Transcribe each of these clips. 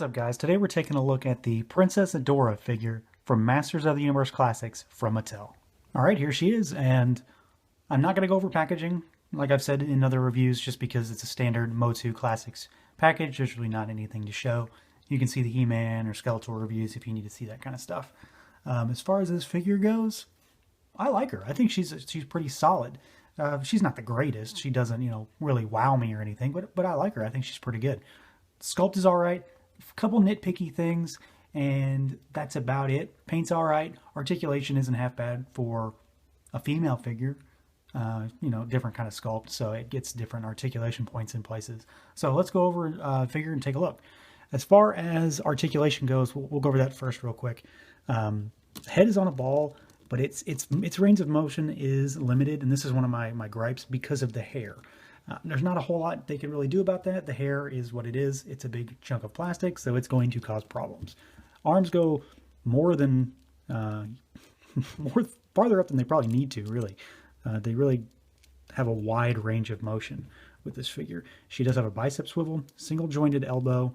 What's up, guys? Today we're taking a look at the Princess Adora figure from Masters of the Universe Classics from Mattel. Alright, here she is, and I'm not going to go over packaging, like I've said in other reviews, just because it's a standard MOTU Classics package. There's really not anything to show. You can see the He-Man or Skeletor reviews if you need to see that kind of stuff. As far as this figure goes, I like her. I think she's pretty solid. She's not the greatest. She doesn't, really wow me or anything, but I like her. I think she's pretty good. Sculpt is alright. A couple nitpicky things, and that's about it. Paint's alright. Articulation isn't half bad for a female figure. Different kind of sculpt, so it gets different articulation points in places. So let's go over figure and take a look. As far as articulation goes, we'll go over that first real quick. Head is on a ball, but its range of motion is limited, and this is one of my gripes because of the hair. There's not a whole lot they can really do about that. The hair is what it is. It's a big chunk of plastic, so it's going to cause problems. Arms go more than farther up than they probably need to, really. They really have a wide range of motion with this figure. She does have a bicep swivel, single jointed elbow,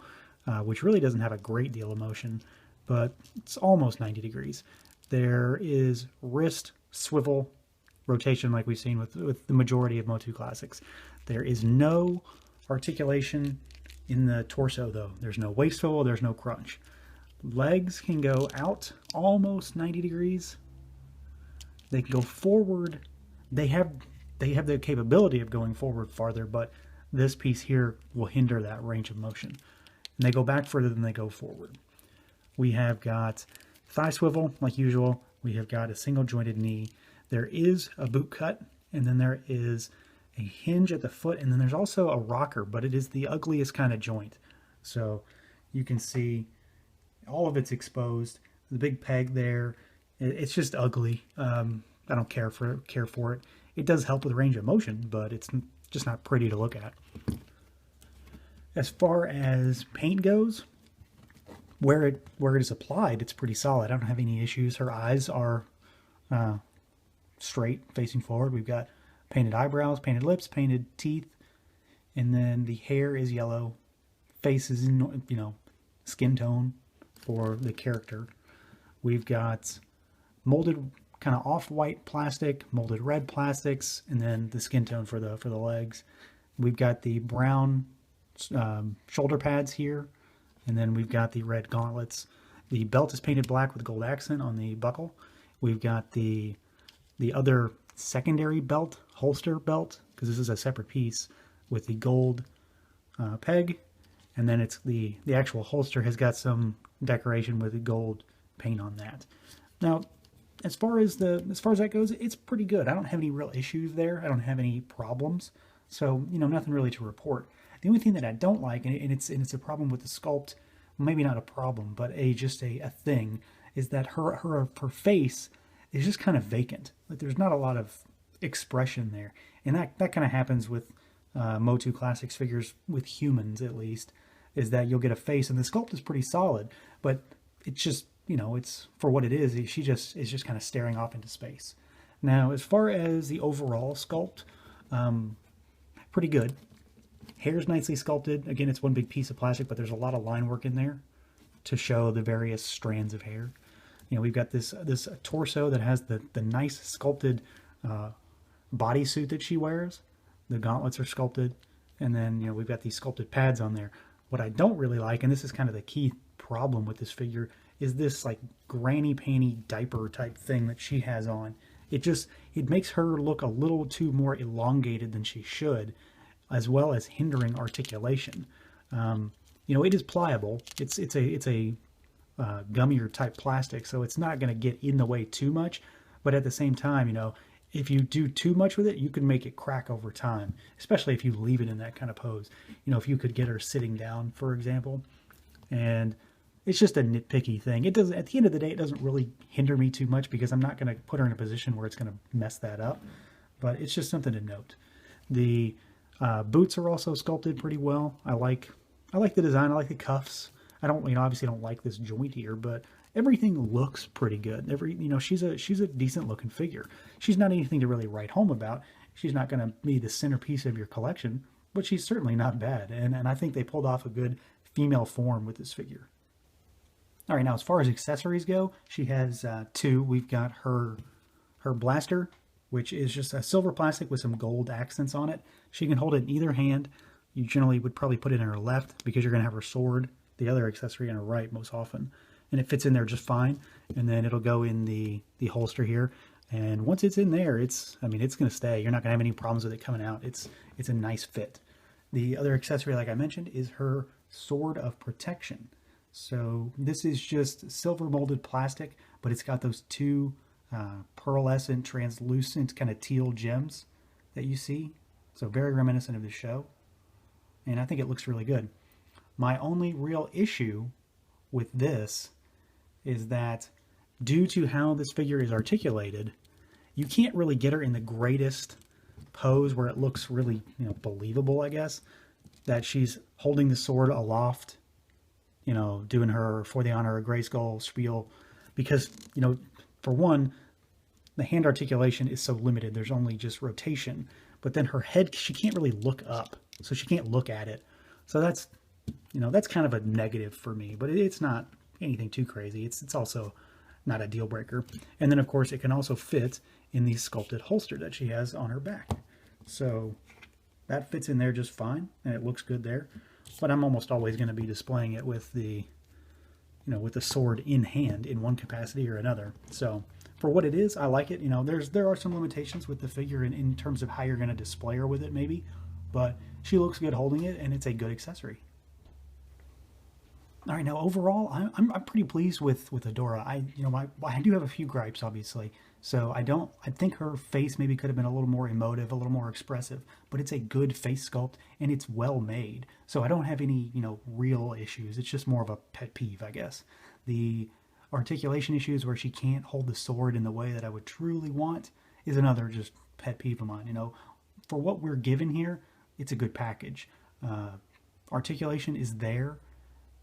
which really doesn't have a great deal of motion, but it's almost 90 degrees. There is wrist swivel rotation like we've seen with the majority of MOTU Classics. There is no articulation in the torso, though. There's no waist swivel, there's no crunch. Legs can go out almost 90 degrees. They can go forward. They have the capability of going forward farther, but this piece here will hinder that range of motion. And they go back further than they go forward. We have got thigh swivel, like usual. We have got a single jointed knee. There is a boot cut, and then there is a hinge at the foot, and then there's also a rocker, but it is the ugliest kind of joint. So you can see all of it's exposed. The big peg there, it's just ugly. I don't care for it. It does help with range of motion, but it's just not pretty to look at. As far as paint goes, where it is applied, it's pretty solid. I don't have any issues. Her eyes are straight, facing forward. We've got painted eyebrows, painted lips, painted teeth, and then the hair is yellow. Face is, skin tone for the character. We've got molded kind of off-white plastic, molded red plastics, and then the skin tone for the legs. We've got the brown shoulder pads here, and then we've got the red gauntlets. The belt is painted black with gold accent on the buckle. We've got the other secondary belt, holster belt, because this is a separate piece with the gold peg, and then it's the actual holster has got some decoration with the gold paint on that. Now, as far as that goes, it's pretty good. I don't have any real issues there. I don't have any problems, so nothing really to report. The only thing that I don't like, and it's a problem with the sculpt, maybe not a problem, but just a thing, is that her face is just kind of vacant. Like there's not a lot of expression there, and that kind of happens with MOTU Classics figures with humans, at least, is that you'll get a face, and the sculpt is pretty solid, but it's just it's for what it is. She just is just kind of staring off into space. Now, as far as the overall sculpt, pretty good. Hair's nicely sculpted. Again, it's one big piece of plastic, but there's a lot of line work in there to show the various strands of hair. We've got this torso that has the nice sculpted bodysuit that she wears. The gauntlets are sculpted, and then we've got these sculpted pads on there. What I don't really like, and this is kind of the key problem with this figure, is this like granny panty diaper type thing that she has on. It makes her look a little too more elongated than she should, as well as hindering articulation. It is pliable. It's a gummier type plastic, so it's not going to get in the way too much, but at the same time, if you do too much with it, you can make it crack over time, especially if you leave it in that kind of pose. If you could get her sitting down, for example, and it's just a nitpicky thing. It doesn't, at the end of the day, it doesn't really hinder me too much because I'm not going to put her in a position where it's going to mess that up, but it's just something to note. The boots are also sculpted pretty well. I like the design. I like the cuffs. I don't, obviously don't like this joint here, but everything looks pretty good. She's a decent looking figure. She's not anything to really write home about. She's not going to be the centerpiece of your collection, but she's certainly not bad. And I think they pulled off a good female form with this figure. All right, now as far as accessories go, she has two. We've got her blaster, which is just a silver plastic with some gold accents on it. She can hold it in either hand. You generally would probably put it in her left because you're going to have her sword, the other accessory, in her right most often. And it fits in there just fine. And then it'll go in the holster here. And once it's in there, I mean, it's going to stay. You're not going to have any problems with it coming out. It's a nice fit. The other accessory, like I mentioned, is her sword of protection. So this is just silver molded plastic, but it's got those two pearlescent, translucent kind of teal gems that you see. So very reminiscent of the show. And I think it looks really good. My only real issue with this is that due to how this figure is articulated, you can't really get her in the greatest pose where it looks really, believable, I guess, that she's holding the sword aloft, doing her For the Honor of Grayskull spiel, because, for one, the hand articulation is so limited. There's only just rotation, but then her head, she can't really look up, so she can't look at it. So that's, that's kind of a negative for me, but it's not anything too crazy. It's also not a deal breaker. And then of course it can also fit in the sculpted holster that she has on her back. So that fits in there just fine, and it looks good there. But I'm almost always going to be displaying it with the, with the sword in hand in one capacity or another. So for what it is, I like it. There are some limitations with the figure in terms of how you're going to display her with it maybe, but she looks good holding it, and it's a good accessory. All right, now overall, I'm pretty pleased with Adora. I do have a few gripes, obviously. So I think her face maybe could have been a little more emotive, a little more expressive, but it's a good face sculpt and it's well made. So I don't have any, real issues. It's just more of a pet peeve, I guess. The articulation issues where she can't hold the sword in the way that I would truly want is another just pet peeve of mine. For what we're given here, it's a good package. Articulation is there.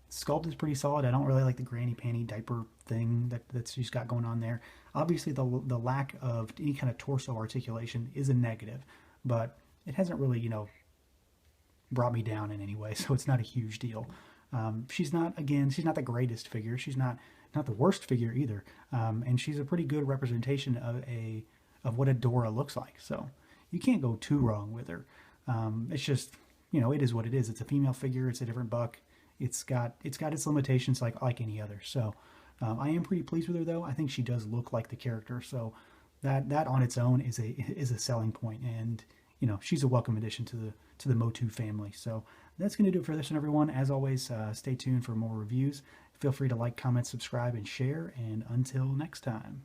Sculpt is pretty solid. I don't really like the granny panty diaper thing that she's got going on there. Obviously, the lack of any kind of torso articulation is a negative, but it hasn't really, brought me down in any way, so it's not a huge deal. She's not the greatest figure. She's not the worst figure either, and she's a pretty good representation of what Adora looks like. So you can't go too wrong with her. It's just, it is what it is. It's a female figure. It's a different buck. It's got its limitations like any other. So I am pretty pleased with her, though. I think she does look like the character. So that on its own is a selling point, and she's a welcome addition to the MOTU family. So that's going to do it for this one, everyone. As always, stay tuned for more reviews. Feel free to like, comment, subscribe, and share. And until next time.